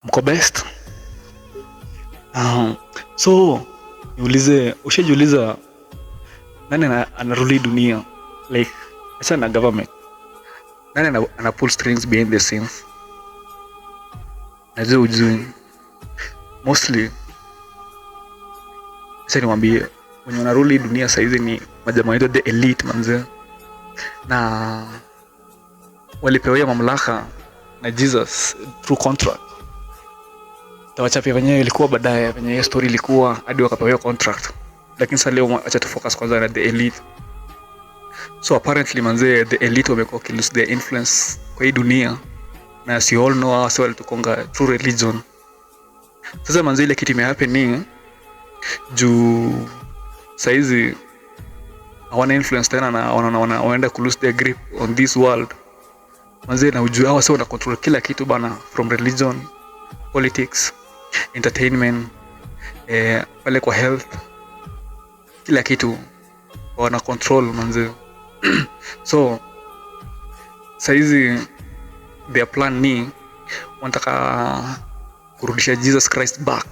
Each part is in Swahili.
Mko best? Um, so niulize, ushajiuliza nani anaruli dunia? Like, acha na government. Nani ana pull strings behind the scenes? Najua ujui. Mostly, acha niwaambie, wenye wanaruli dunia saizi ni majamaa wetu the elite manze. Na walipewa mamlaka na Jesus through contract. Tawachapia wenyewe ilikuwa baadaye, venye hiyo story ilikuwa hadi wakapewa contract. Lakini sasa leo acha tu focus kwanza na the elite. So apparently manze, the elite wamekuwa kills their influence kwa hii dunia, na as you all know hao wale tukonga true religion. Sasa manze, ile kitu imehappen ni juu saizi hawana influence tena na wanaenda ku lose their grip on this world manze, na ujue hao sasa wana control kila kitu bana, from religion, politics, entertainment, pale kwa health, kila kitu wana control manze. So saizi their plan ni wanataka kurudisha Jesus Christ back.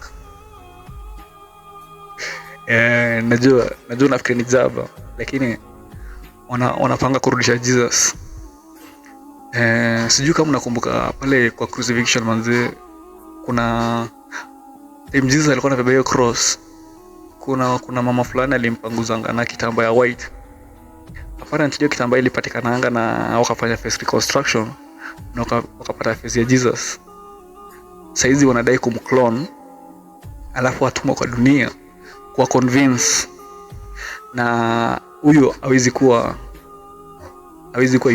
Najua nafikiri ni jaba, lakini wanapanga kurudisha Jesus. Sijui kama unakumbuka pale kwa crucifixion manze, kuna time Jesus alikuwa anabeba hiyo cross, kuna mama fulani alimpanguzanga na kitambaa ya white. Apparently hiyo kitambaa ilipatikana na wakafanya face reconstruction na wakapata face ya Jesus. Saizi wanadai kumclone, alafu atumwa kwa dunia kwa convince, na huyo hawezi kuwa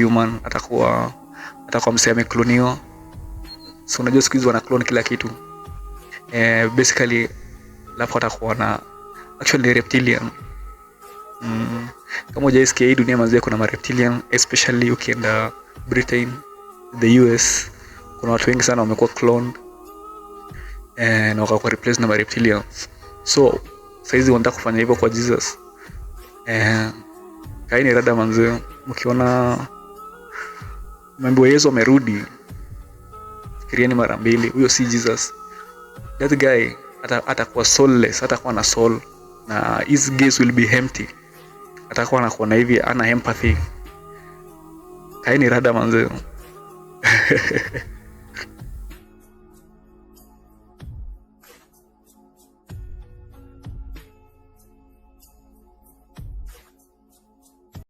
human, atakuwa msee amekloniwa. So unajua siku hizi wana clone kila kitu. Basically alafu atakuwa na actually reptilian. Kama hujaisikia hii dunia manze, kuna ma reptilian, especially ukienda Britain, the US, kuna watu wengi sana wamekuwa cloned na wakakuwa replaced na ma reptilian. So saizi wanataka kufanya hivyo kwa Jesus. Kaini rada manze, mkiona mambo Yesu amerudi, fikirieni mara mbili, huyo si Jesus. That guy atakuwa soulless, atakuwa na soul, na his gaze will be empty. Atakuwa anakuwa na hivi, ana empathy. Kaini rada manze.